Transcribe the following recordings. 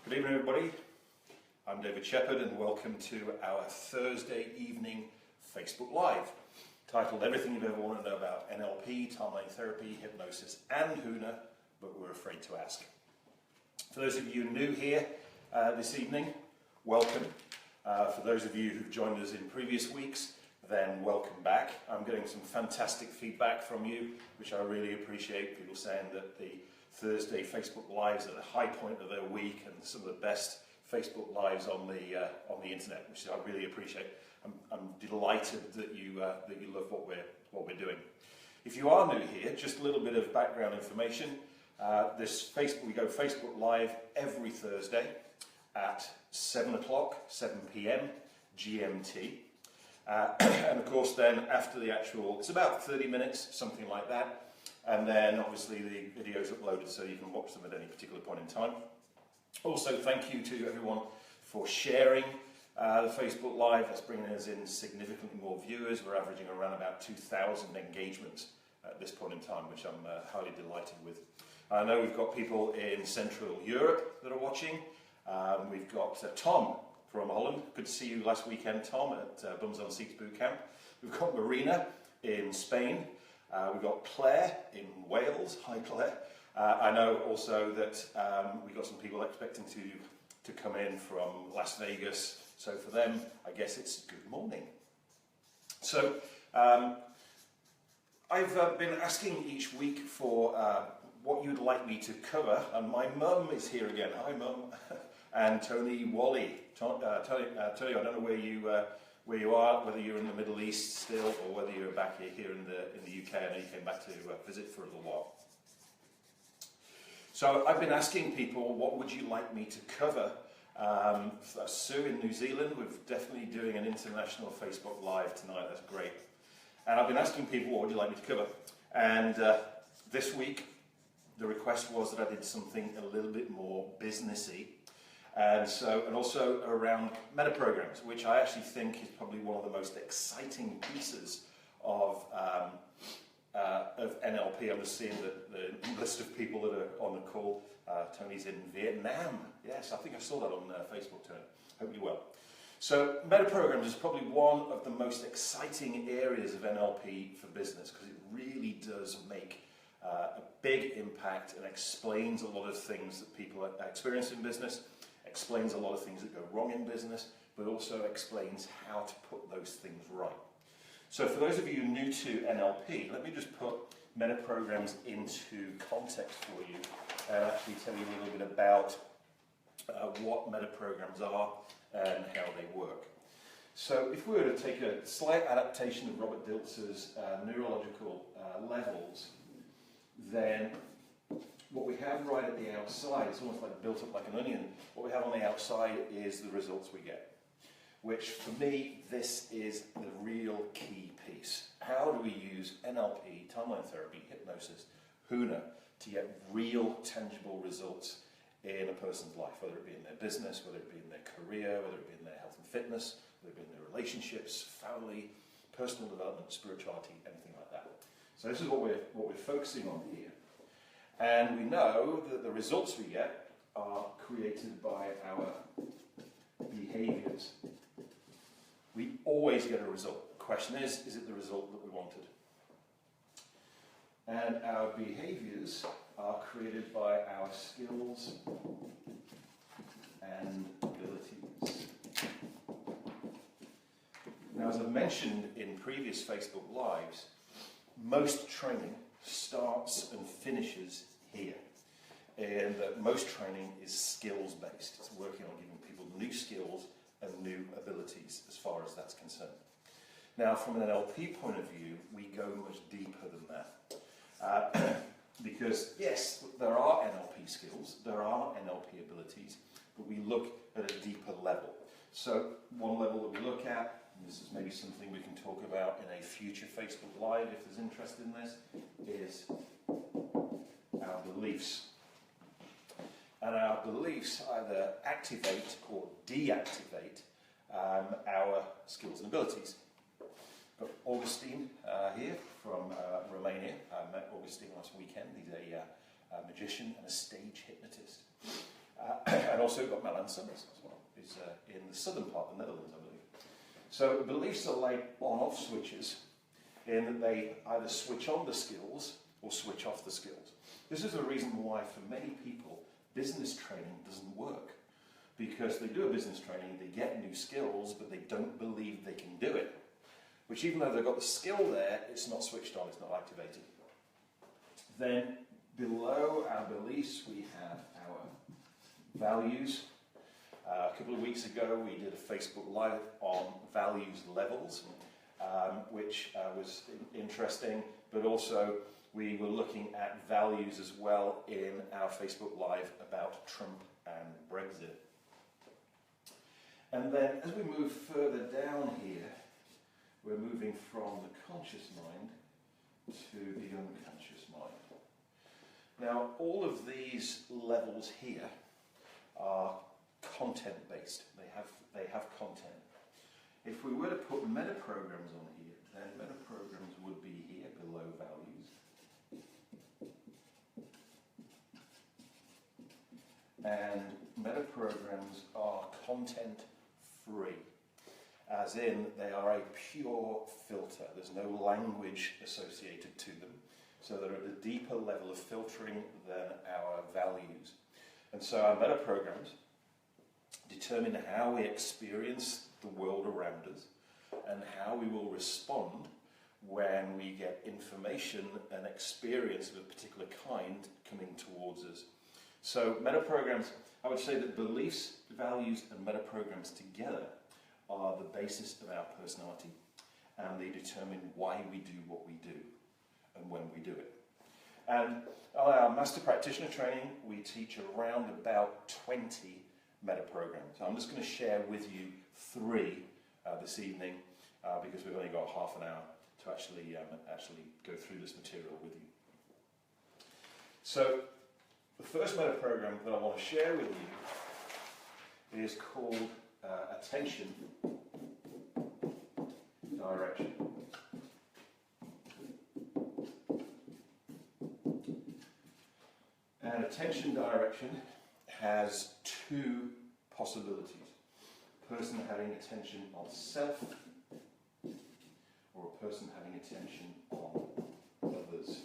Good evening, everybody. I'm David Shephard, and welcome to our Thursday evening Facebook Live, titled Everything You've Ever Wanted to Know About NLP, Timeline Therapy, Hypnosis, and Huna, but we're afraid to ask. For those of you new here this evening, welcome. For those of you who've joined us in previous weeks, then welcome back. I'm getting some fantastic feedback from you, which I really appreciate. People saying that the Thursday Facebook Lives are the high point of their week and some of the best Facebook Lives on the internet, which I really appreciate. I'm delighted that you love what we're doing. If you are new here, just a little bit of background information. We go Facebook Live every Thursday at 7 o'clock, 7 p.m. GMT. And of course then after the actual, it's about 30 minutes, something like that. And then obviously the video is uploaded so you can watch them at any particular point in time. Also, thank you to everyone for sharing the Facebook Live. That's bringing us in significantly more viewers. We're averaging around about 2,000 engagements at this point in time, which I'm highly delighted with. I know we've got people in Central Europe that are watching. We've got Tom from Holland. Good to see you last weekend, Tom, at Bums on Seats Boot Camp. We've got Marina in Spain. We've got Claire in Wales. Hi, Claire. I know also that we've got some people expecting to come in from Las Vegas. So for them, I guess it's good morning. So I've been asking each week for what you'd like me to cover, and my mum is here again. Hi, Mum. And Tony Wally. Tony, I don't know where you are, whether you're in the Middle East still, or whether you're back here in the UK. I know you came back to visit for a little while. So I've been asking people, what would you like me to cover? Sue in New Zealand, we're definitely doing an international Facebook Live tonight. That's great. And I've been asking people, what would you like me to cover? And this week, the request was that I did something a little bit more businessy. And also around metaprogrammes, which I actually think is probably one of the most exciting pieces of NLP. I'm just seeing the list of people that are on the call. Tony's in Vietnam. Yes, I think I saw that on Facebook, Tony. Hope you're well. So metaprogrammes is probably one of the most exciting areas of NLP for business, because it really does make a big impact and explains a lot of things that people experience in business. Explains a lot of things that go wrong in business, but also explains how to put those things right. So for those of you new to NLP, let me just put metaprogrammes into context for you and actually tell you a little bit about what metaprogrammes are and how they work. So if we were to take a slight adaptation of Robert Diltz's neurological levels, then what we have right at the outside, it's almost like built up like an onion. What we have on the outside is the results we get, which for me, this is the real key piece. How do we use NLP, timeline therapy, hypnosis, Huna, to get real tangible results in a person's life, whether it be in their business, whether it be in their career, whether it be in their health and fitness, whether it be in their relationships, family, personal development, spirituality, anything like that. So this is what we're focusing on here. And we know that the results we get are created by our behaviours. We always get a result. The question is it the result that we wanted? And our behaviours are created by our skills and abilities. Now, as I've mentioned in previous Facebook Lives, most training starts and finishes here. And most training is skills based. It's working on giving people new skills and new abilities as far as that's concerned. Now, from an NLP point of view, we go much deeper than that. Because yes, there are NLP skills, there are NLP abilities, but we look at a deeper level. So one level that we look at, and this is maybe something we can talk about in a future Facebook Live if there's interest in this, is our beliefs. And our beliefs either activate or deactivate our skills and abilities. But Augustine here from Romania, I met Augustine last weekend. He's a magician and a stage hypnotist. And also we've got Milan Summers as well, who's in the southern part of the Netherlands, I believe. So beliefs are like on-off switches, in that they either switch on the skills or switch off the skills. This is the reason why, for many people, business training doesn't work. Because they do a business training, they get new skills, but they don't believe they can do it. Which, even though they've got the skill there, it's not switched on, it's not activated. Then, below our beliefs, we have our values. A couple of weeks ago, we did a Facebook Live on values levels, which was interesting, but also we were looking at values as well in our Facebook Live about Trump and Brexit. And then, as we move further down here, we're moving from the conscious mind to the unconscious mind. Now, all of these levels here are content-based. They have content. If we were to put metaprogrammes on here, then metaprogrammes would be here below values. And metaprogrammes are content-free, as in they are a pure filter. There's no language associated to them. So they're at a deeper level of filtering than our values. And so our metaprogrammes determine how we experience the world around us and how we will respond when we get information and experience of a particular kind coming towards us. So metaprogrammes, I would say that beliefs, values and metaprogrammes together are the basis of our personality, and they determine why we do what we do and when we do it. And on our Master Practitioner training, we teach around about 20 metaprogrammes. I'm just going to share with you 3 this evening because we've only got half an hour to actually go through this material with you. So the first metaprogramme that I want to share with you is called Attention Direction. And attention direction has 2 possibilities. A person having attention on self, or a person having attention on others.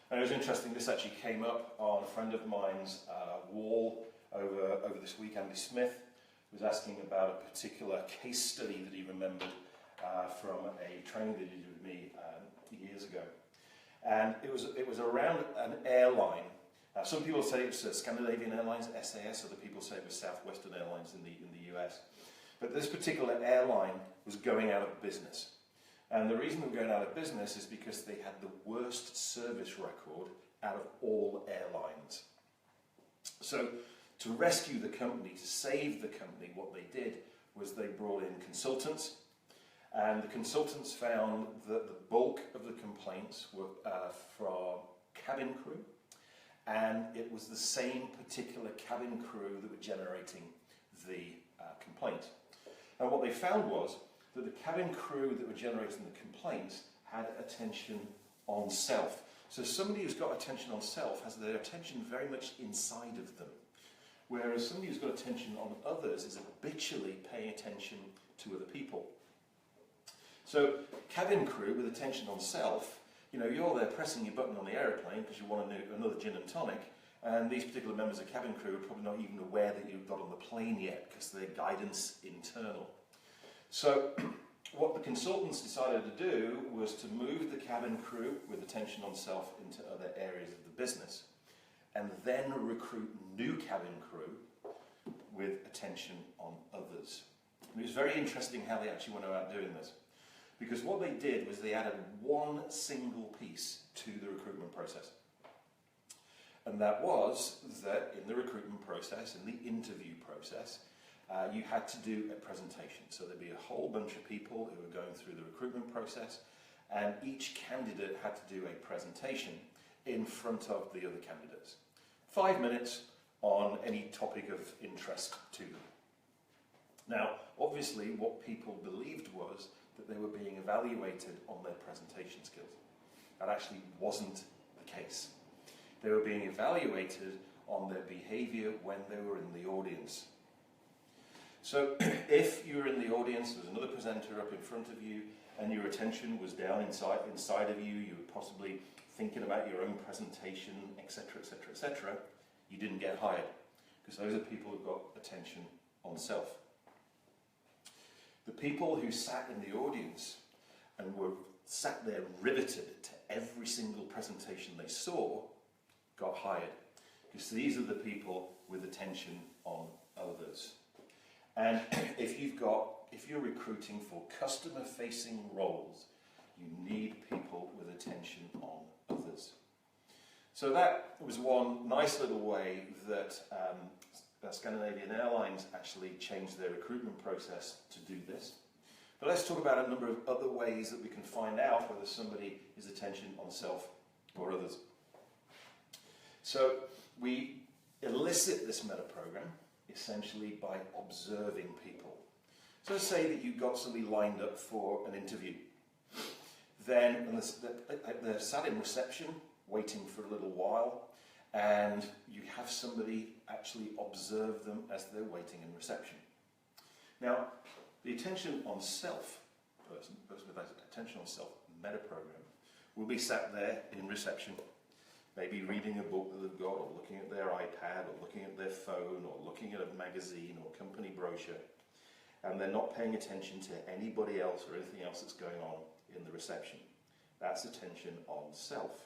And it was interesting, this actually came up on a friend of mine's wall over this week. Andy Smith was asking about a particular case study that he remembered from a training that he did with me years ago. And it was around an airline. Some people say it's Scandinavian Airlines, SAS, other people say it was Southwestern Airlines in the US. But this particular airline was going out of business. And the reason they were going out of business is because they had the worst service record out of all airlines. So to rescue the company, to save the company, what they did was they brought in consultants. And the consultants found that the bulk of the complaints were from cabin crew, and it was the same particular cabin crew that were generating the complaint. And what they found was that the cabin crew that were generating the complaints had attention on self. So somebody who's got attention on self has their attention very much inside of them, whereas somebody who's got attention on others is habitually paying attention to other people. So, cabin crew with attention on self, you're there pressing your button on the aeroplane because you want another gin and tonic, and these particular members of cabin crew are probably not even aware that you've got on the plane yet because their guidance internal. So, what the consultants decided to do was to move the cabin crew with attention on self into other areas of the business, and then recruit new cabin crew with attention on others. And it was very interesting how they actually went about doing this. Because what they did was they added one single piece to the recruitment process. And that was that in the recruitment process, in the interview process, you had to do a presentation. So there'd be a whole bunch of people who were going through the recruitment process, and each candidate had to do a presentation in front of the other candidates. 5 minutes on any topic of interest to them. Now, obviously, what people believed was that they were being evaluated on their presentation skills. That actually wasn't the case. They were being evaluated on their behavior when they were in the audience. So if you were in the audience, there was another presenter up in front of you, and your attention was down inside of you, you were possibly thinking about your own presentation, etc., etc., etc., you didn't get hired, because those are people who've got attention on self. The people who sat in the audience and were sat there riveted to every single presentation they saw got hired, because these are the people with attention on others. And if you're recruiting for customer-facing roles, you need people with attention on others. So that was one nice little way that Scandinavian Airlines actually changed their recruitment process to do this. But let's talk about a number of other ways that we can find out whether somebody is attention on self or others. So we elicit this metaprogramm essentially by observing people. So let's say that you've got somebody lined up for an interview. Then they're sat in reception waiting for a little while, and you have somebody actually observe them as they're waiting in reception. Now, the attention on self person with attention on self metaprogramm will be sat there in reception, maybe reading a book that they've got, or looking at their iPad, or looking at their phone, or looking at a magazine or company brochure, and they're not paying attention to anybody else or anything else that's going on in the reception. That's attention on self.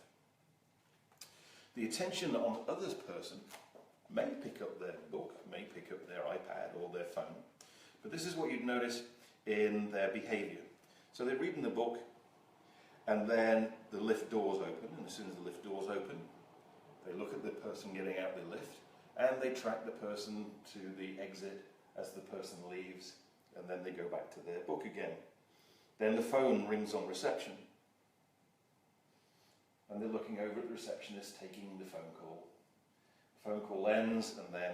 The attention on others person may pick up their book, may pick up their iPad or their phone, but this is what you'd notice in their behavior. So they're reading the book, and then the lift doors open, and as soon as the lift doors open, they look at the person getting out the lift, and they track the person to the exit as the person leaves, and then they go back to their book again. Then the phone rings on reception, and they're looking over at the receptionist taking the phone call. The phone call ends, and then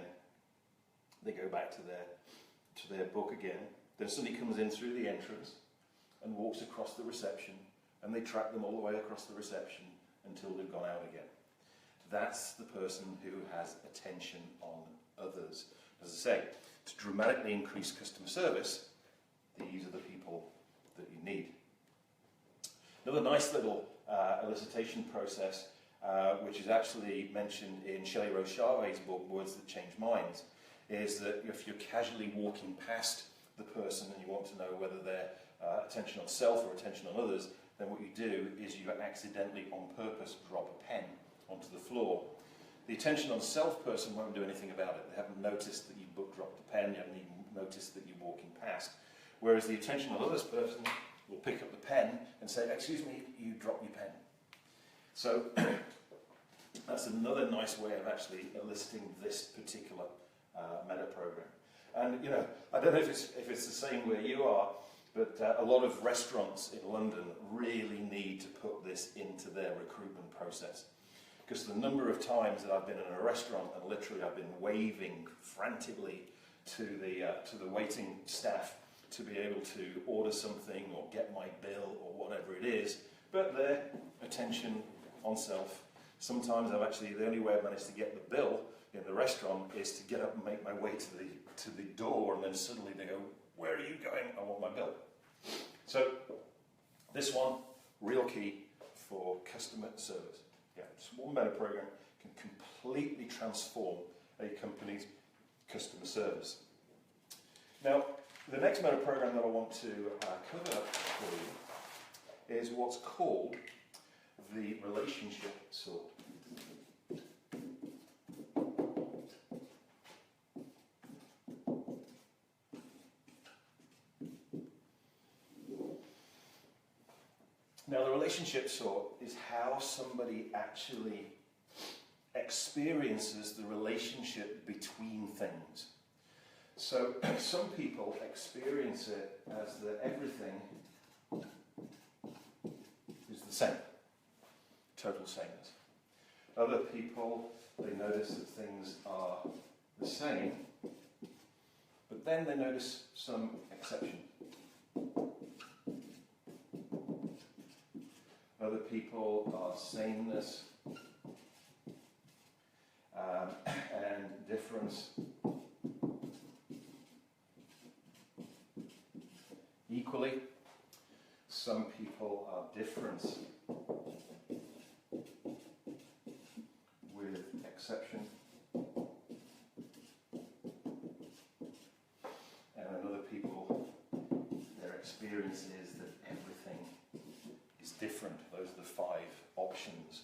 they go back to their book again. Then somebody comes in through the entrance and walks across the reception, and they track them all the way across the reception until they've gone out again. That's the person who has attention on others. As I say, to dramatically increase customer service, these are the people that you need. Another nice little elicitation process, which is actually mentioned in Shelley Rose Charvet's book, Words That Change Minds, is that if you're casually walking past the person and you want to know whether they're attention on self or attention on others, then what you do is you accidentally, on purpose, drop a pen onto the floor. The attention on self person won't do anything about it. They haven't noticed that you dropped the pen, you haven't even noticed that you're walking past. Whereas the attention on others person will pick up the pen and say, excuse me, you dropped your pen. So that's another nice way of actually eliciting this particular metaprogramm. And I don't know if it's the same where you are, but a lot of restaurants in London really need to put this into their recruitment process. Because the number of times that I've been in a restaurant and literally I've been waving frantically to the waiting staff to be able to order something or get my bill or whatever it is, but their attention on self. Sometimes the only way I've managed to get the bill in the restaurant is to get up and make my way to the door, and then suddenly they go, where are you going? I want my bill. So this one, real key for customer service. Yeah, this one metaprogramm can completely transform a company's customer service. Now, the next metaprogramm that I want to cover for you is what's called the relationship sort. Now, the relationship sort is how somebody actually experiences the relationship between things. So, some people experience it as that everything is the same, total sameness. Other people, they notice that things are the same, but then they notice some exception. Other people are sameness, and difference equally. Some people are different with exception. And other people, their experience is that everything is different. Those are the 5 options.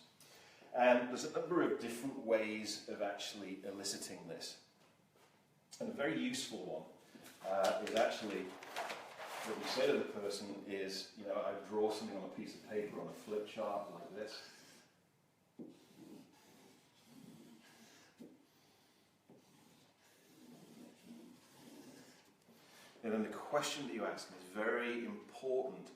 And there's a number of different ways of actually eliciting this. And a very useful one is actually what you say to the person is, you know, I draw something on a piece of paper on a flip chart like this. And then the question that you ask is very important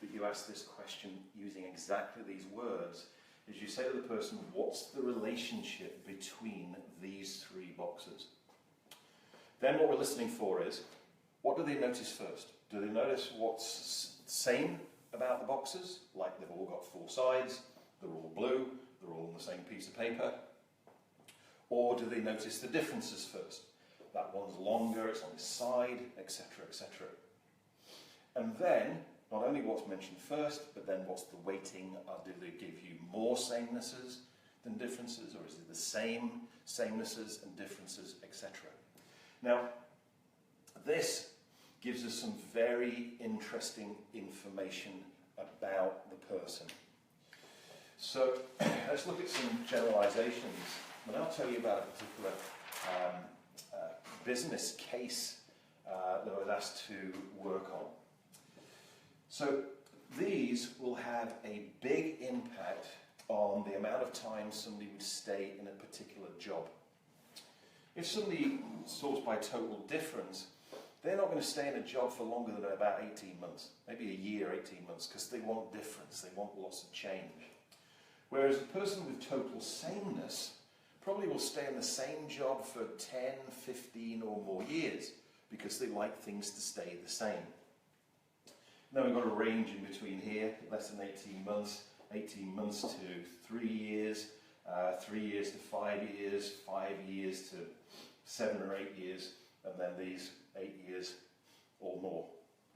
that you ask this question using exactly these words. Is you say to the person, what's the relationship between these 3 boxes? Then what we're listening for is, what do they notice first? Do they notice what's same about the boxes? Like they've all got 4 sides, they're all blue, they're all on the same piece of paper? Or do they notice the differences first? That one's longer, it's on this side, etc., etc. And then, not only what's mentioned first, but then what's the weighting? Do they give you more samenesses than differences, or is it the same samenesses and differences, etc.? Now, this gives us some very interesting information about the person. So, let's look at some generalizations, and I'll tell you about a particular business case that I was asked to work on. So these will have a big impact on the amount of time somebody would stay in a particular job. If somebody sorts by total difference, they're not going to stay in a job for longer than about 18 months, maybe a year, 18 months, because they want difference, they want lots of change. Whereas a person with total sameness probably will stay in the same job for 10, 15 or more years, because they like things to stay the same. Now we've got a range in between here, less than 18 months to 3 years, 3 years to 5 years, 5 years to 7 or 8 years, and then these 8 years or more,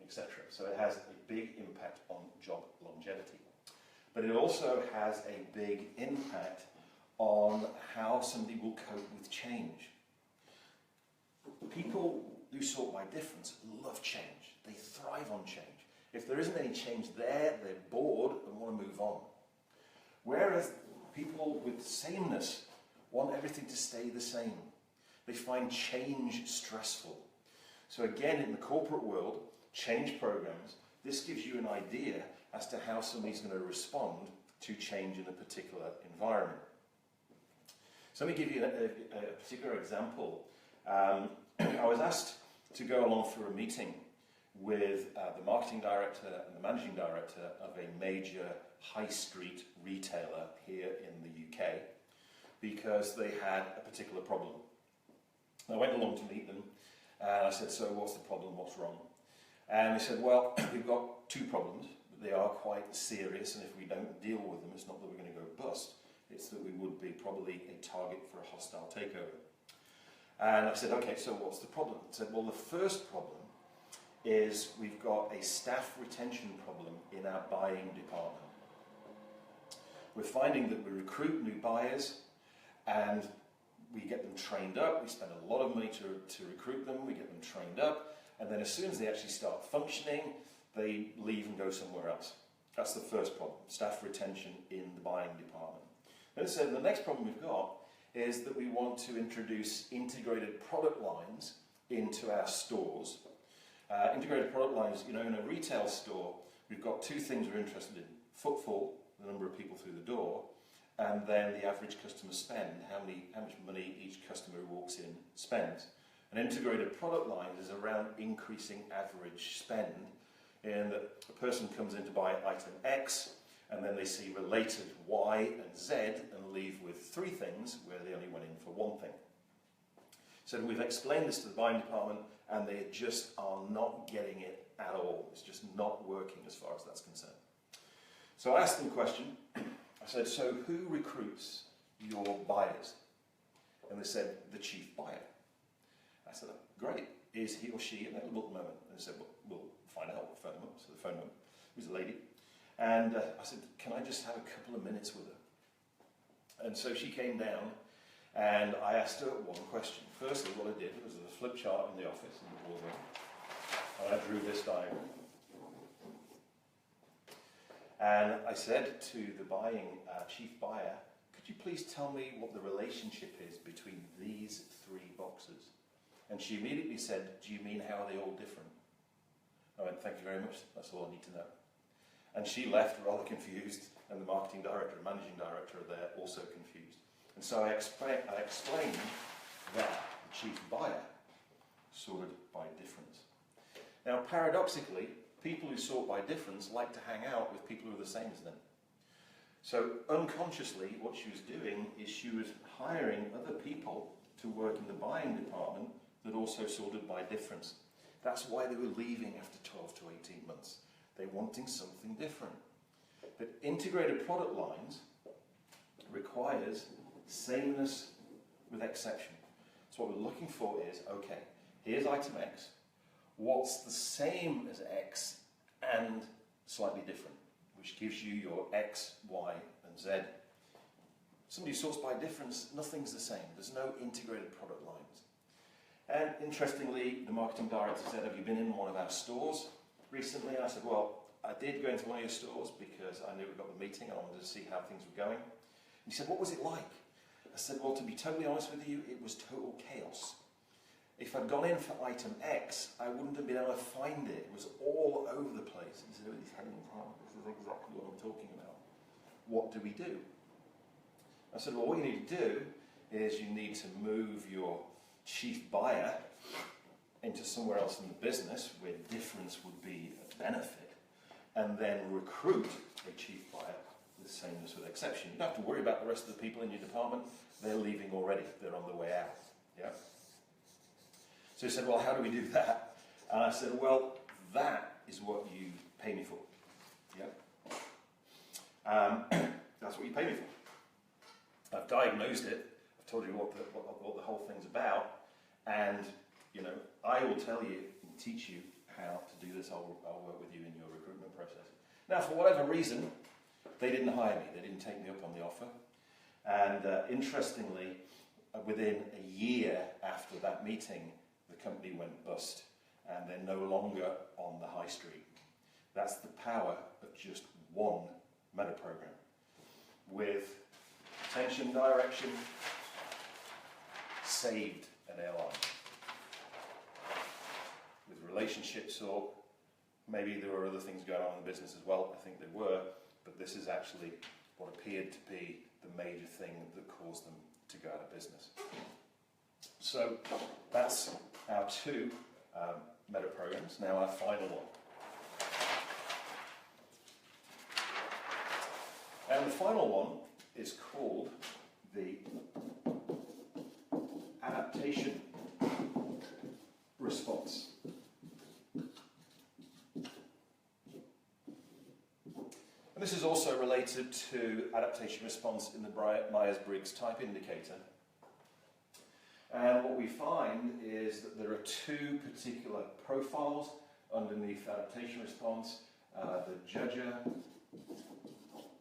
etc. So it has a big impact on job longevity. But it also has a big impact on how somebody will cope with change. People who sort by difference love change. They thrive on change. If there isn't any change there, they're bored and want to move on. Whereas people with sameness want everything to stay the same. They find change stressful. So again, in the corporate world, change programs, this gives you an idea as to how somebody's going to respond to change in a particular environment. So let me give you a particular example. I was asked to go along for a meeting with the marketing director and the managing director of a major high street retailer here in the UK, because they had a particular problem. I went along to meet them and I said, so what's the problem, what's wrong? And they said, well, we've got 2 problems, but they are quite serious, and if we don't deal with them, it's not that we're going to go bust, it's that we would be probably a target for a hostile takeover. And I said, okay, so what's the problem? I said, well, the first problem is we've got a staff retention problem in our buying department. We're finding that we recruit new buyers and we get them trained up, we spend a lot of money to recruit them, we get them trained up, and then as soon as they actually start functioning, they leave and go somewhere else. That's the first problem, staff retention in the buying department. Then so the next problem we've got is that we want to introduce integrated product lines into our stores. Integrated product lines, you know, in a retail store, we've got 2 things we're interested in. Footfall, the number of people through the door, and then the average customer spend, how much money each customer who walks in spends. An integrated product line is around increasing average spend, in that a person comes in to buy item X, and then they see related Y and Z, and leave with 3 things where they only went in for 1 thing. So we've explained this to the buying department, and they just are not getting it at all. It's just not working as far as that's concerned. So I asked them a question. I said, so who recruits your buyers? And they said, the chief buyer. I said, great. Is he or she available at the moment? And they said, well, we'll find out. We'll phone them up. So the phone them. It was a lady. And I said, can I just have a couple of minutes with her? And so she came down, and I asked her one question. Firstly, what I did was a flip chart in the office, in the boardroom, and I drew this diagram. And I said to the chief buyer, could you please tell me what the relationship is between these three boxes? And she immediately said, do you mean how are they all different? I went, thank you very much, that's all I need to know. And she left rather confused, and the marketing director and managing director are there also confused. And so I explained that the chief buyer sorted by difference. Now, paradoxically, people who sort by difference like to hang out with people who are the same as them. So unconsciously, what she was doing is she was hiring other people to work in the buying department that also sorted by difference. That's why they were leaving after 12 to 18 months. They're wanting something different. But integrated product lines requires sameness with exception. So what we're looking for is, okay, here's item X. What's the same as X and slightly different, which gives you your X, Y, and Z. Somebody sorts by difference, nothing's the same. There's no integrated product lines. And interestingly, the marketing director said, have you been in one of our stores recently? And I said, well, I did go into one of your stores because I knew we got the meeting and I wanted to see how things were going. And he said, what was it like? I said, well, to be totally honest with you, it was total chaos. If I'd gone in for item X, I wouldn't have been able to find it. It was all over the place. He said, oh, he's heading down. This is exactly what I'm talking about. What do we do? I said, well, what you need to do is you need to move your chief buyer into somewhere else in the business where difference would be a benefit, and then recruit a chief buyer with sameness with exception. You don't have to worry about the rest of the people in your department. They're leaving already. They're on the way out. Yeah. So he said, well, how do we do that? And I said, well, that is what you pay me for. Yeah. That's what you pay me for. I've diagnosed it. I've told you what the whole thing's about. And, you know, I will tell you and teach you how to do this. I'll work with you in your recruitment process. Now, for whatever reason, they didn't hire me. They didn't take me up on the offer. And interestingly, within a year after that meeting, the company went bust, and they're no longer on the high street. That's the power of just one metaprogramme. With attention, direction, saved an airline. With relationships, or maybe there were other things going on in the business as well. I think there were, but this is actually what appeared to be the major thing that caused them to go out of business. So that's our two metaprogrammes. Now our final one. And the final one is called the adaptation response. And this is also related to adaptation response in the Myers-Briggs type indicator. And what we find is that there are two particular profiles underneath adaptation response, the judger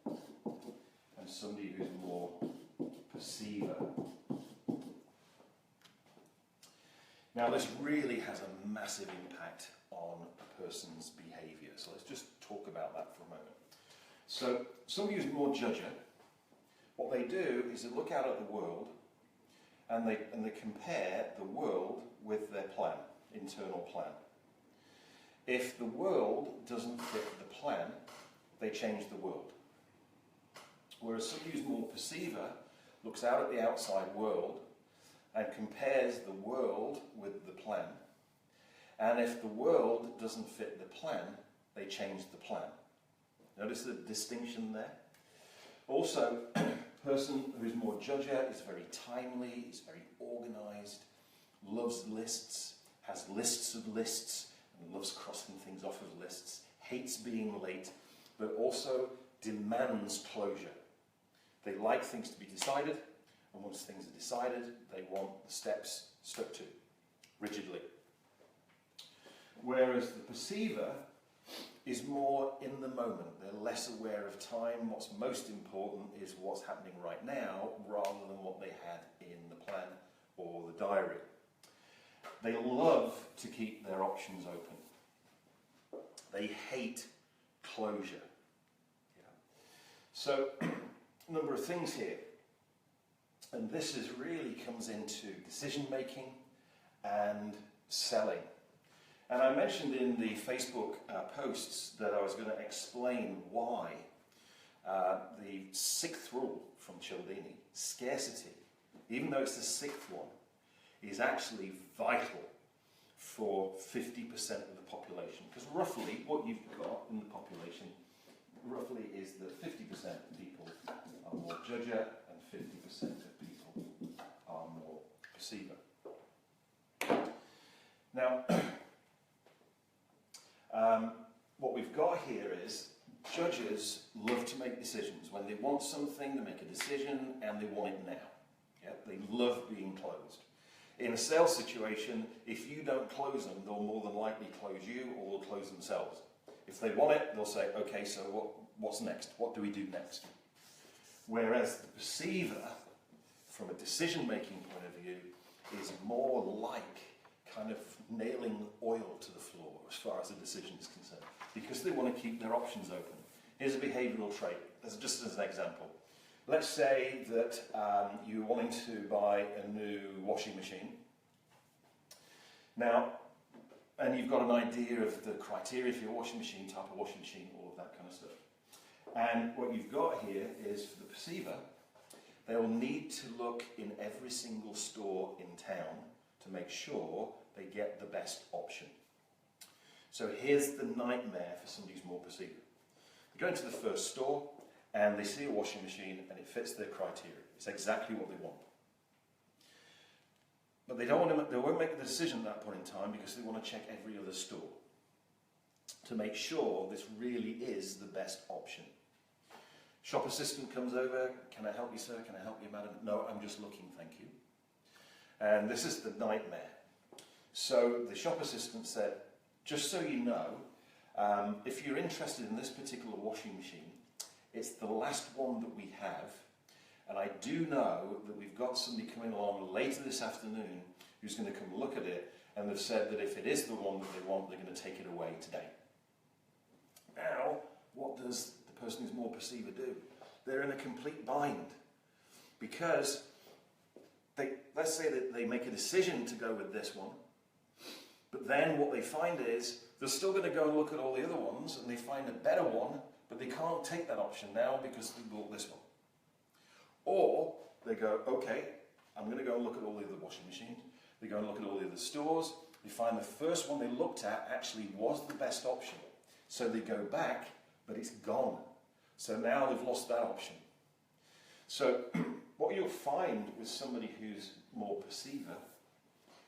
and somebody who's more perceiver. Now this really has a massive impact on a person's behaviour, so let's just talk about that for a moment. So somebody who's more judger, what they do is they look out at the world and they compare the world with their plan, internal plan. If the world doesn't fit the plan, they change the world. Whereas somebody who's more perceiver looks out at the outside world and compares the world with the plan. And if the world doesn't fit the plan, they change the plan. Notice the distinction there? Also, person who's more judger is very timely, is very organised, loves lists, has lists of lists, and loves crossing things off of lists, hates being late, but also demands closure. They like things to be decided, And once things are decided, they want the steps stuck to rigidly. Whereas the perceiver is more in the moment. They're less aware of time. What's most important is what's happening right now rather than what they had in the plan or the diary. They love to keep their options open. They hate closure. Yeah. So, a number of things here. And this really comes into decision making and selling. And I mentioned in the Facebook posts that I was going to explain why the sixth rule from Cialdini, scarcity, even though it's the sixth one, is actually vital for 50% of the population. Because roughly what you've got in the population roughly is that 50% of people are more judger and 50% of people are more perceiver. Now, what we've got here is judges love to make decisions. When they want something, they make a decision and they want it now. Yeah? They love being closed. In a sales situation, if you don't close them, they'll more than likely close you or they'll close themselves. If they want it, they'll say, okay, so what's next? What do we do next? Whereas the perceiver, from a decision-making point of view, is more like kind of nailing oil to the floor as far as the decision is concerned, because they want to keep their options open. Here's a behavioural trait, just as an example. Let's say that you're wanting to buy a new washing machine. Now, and you've got an idea of the criteria for your washing machine, type of washing machine, all of that kind of stuff. And what you've got here is, for the perceiver, they'll need to look in every single store in town to make sure they get the best option. So here's the nightmare for somebody who's more perceiver. They go into the first store and they see a washing machine and it fits their criteria. It's exactly what they want. But they won't make the decision at that point in time because they want to check every other store to make sure this really is the best option. Shop assistant comes over, can I help you, sir? Can I help you, madam? No, I'm just looking, thank you. And this is the nightmare. So the shop assistant said, just so you know, if you're interested in this particular washing machine, it's the last one that we have. And I do know that we've got somebody coming along later this afternoon who's going to come look at it, and they've said that if it is the one that they want, they're going to take it away today. Now, what does the person who's more perceiver do? They're in a complete bind, because let's say that they make a decision to go with this one, but then what they find is they're still going to go and look at all the other ones, and they find a better one, but they can't take that option now because they bought this one. Or they go, okay, I'm going to go and look at all the other washing machines. They go and look at all the other stores. They find the first one they looked at actually was the best option. So they go back, but it's gone. So now they've lost that option. So what you'll find with somebody who's more perceiver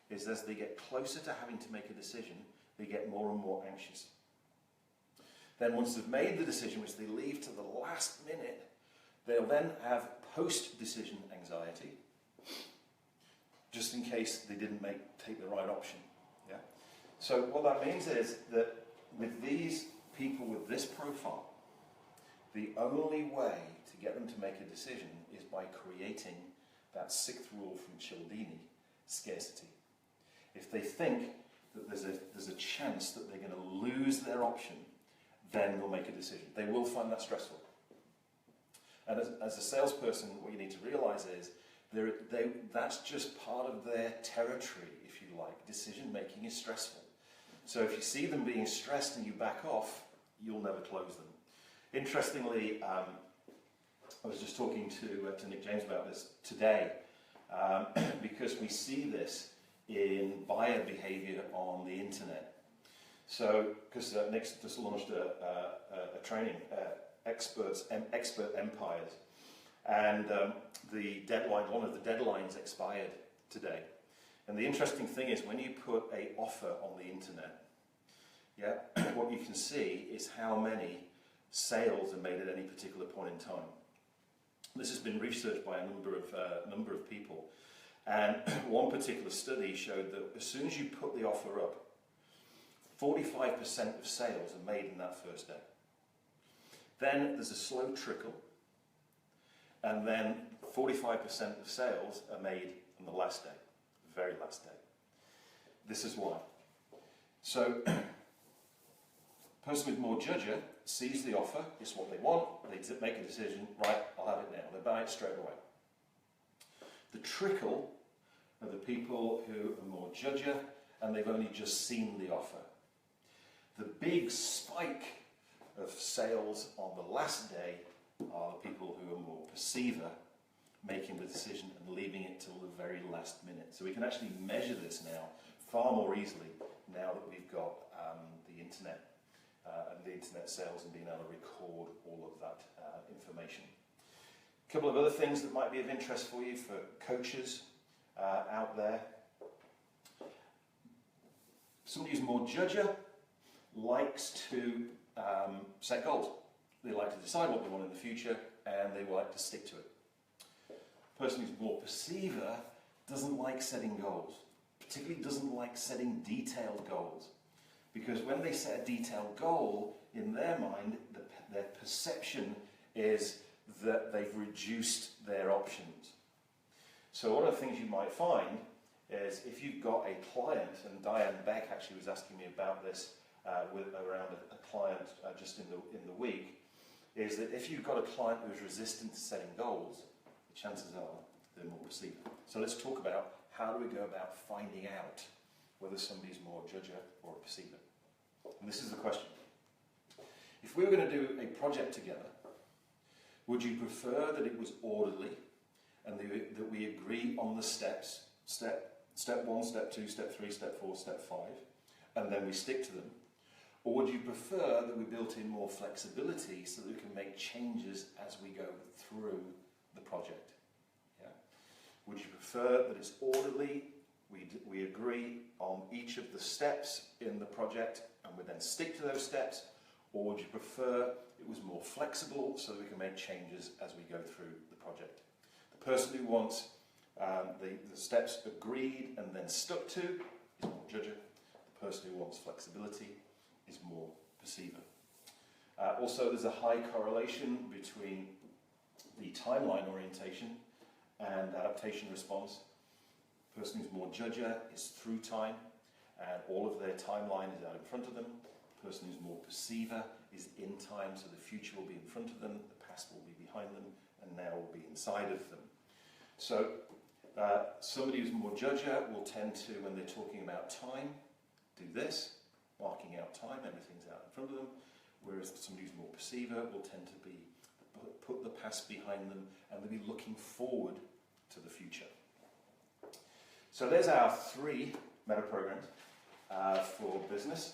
is as they get closer to having to make a decision, they get more and more anxious. Then once they've made the decision, which they leave to the last minute, they'll then have post-decision anxiety, just in case they didn't take the right option. Yeah? So what that means is that with these people with this profile, the only way to get them to make a decision is by creating that sixth rule from Cialdini, scarcity. If they think that there's a chance that they're going to lose their option, then they'll make a decision. They will find that stressful. And as a salesperson, what you need to realize is that's just part of their territory, if you like. Decision making is stressful. So if you see them being stressed and you back off, you'll never close them. Interestingly, I was just talking to Nick James about this today, because we see this in buyer behavior on the internet. So, because Nick's just launched a training, Expert Empires, and one of the deadlines expired today. And the interesting thing is, when you put an offer on the internet, yeah, what you can see is how many sales are made at any particular point in time. This has been researched by a number of people, and one particular study showed that as soon as you put the offer up, 45% of sales are made in that first day. Then there's a slow trickle, and then 45% of sales are made on the last day, the very last day. This is why. So, person with more judger sees the offer, it's what they want, they make a decision, right, I'll have it now. They buy it straight away. The trickle are the people who are more judger, and they've only just seen the offer. The big spike of sales on the last day are the people who are more perceiver, making the decision and leaving it till the very last minute. So we can actually measure this now far more easily now that we've got the internet and the internet sales and being able to record all of that information. A couple of other things that might be of interest for you, for coaches out there. Somebody who's more judger likes to set goals. They like to decide what they want in the future, and they like to stick to it. The person who's more perceiver doesn't like setting goals, particularly doesn't like setting detailed goals, because when they set a detailed goal, in their mind, their perception is that they've reduced their options. So one of the things you might find is if you've got a client, and Diane Beck actually was asking me about this around a client just in the week, is that if you've got a client who's resistant to setting goals, the chances are they're more perceiver. So let's talk about how do we go about finding out whether somebody's more judger or a perceiver. And this is the question. If we were going to do a project together, would you prefer that it was orderly and that we agree on the steps, step 1, step 2, step 3, step 4, step 5, and then we stick to them? Or would you prefer that we built in more flexibility so that we can make changes as we go through the project? Yeah? Would you prefer that it's orderly, we agree on each of the steps in the project and we then stick to those steps? Or would you prefer it was more flexible so that we can make changes as we go through the project? The person who wants the steps agreed and then stuck to is more judger. The person who wants flexibility is more perceiver. Also, there's a high correlation between the timeline orientation and adaptation response. The person who's more judger is through time, and all of their timeline is out in front of them. The person who's more perceiver is in time, so the future will be in front of them, the past will be behind them, and now will be inside of them. So, somebody who's more judger will tend to, when they're talking about time, do this, marking out time, everything's out in front of them, whereas somebody who's more perceiver will tend to be put the past behind them and they'll be looking forward to the future. So there's our 3 metaprogrammes for business.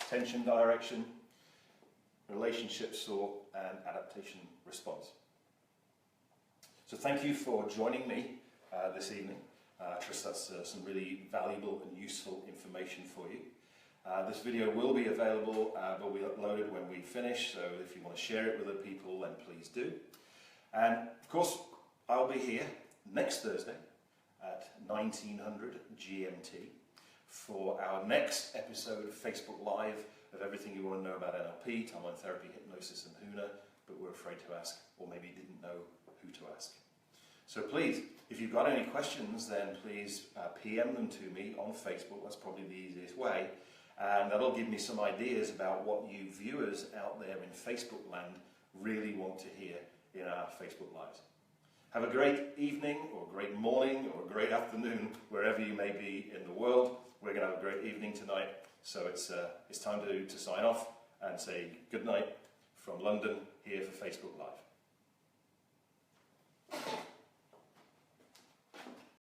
Attention, direction, relationship sort, and adaptation response. So thank you for joining me this evening. I trust that's some really valuable and useful information for you. This video will be available, but we'll upload it when we finish, so if you want to share it with other people, then please do. And of course, I'll be here next Thursday at 1900 GMT for our next episode of Facebook Live of everything you want to know about NLP, timeline therapy, hypnosis, and Huna, but we're afraid to ask, or maybe didn't know who to ask. So please, if you've got any questions, then please PM them to me on Facebook. That's probably the easiest way. And that'll give me some ideas about what you viewers out there in Facebook land really want to hear in our Facebook Lives. Have a great evening, or a great morning, or a great afternoon, wherever you may be in the world. We're going to have a great evening tonight, so it's time to sign off and say good night from London here for Facebook Live.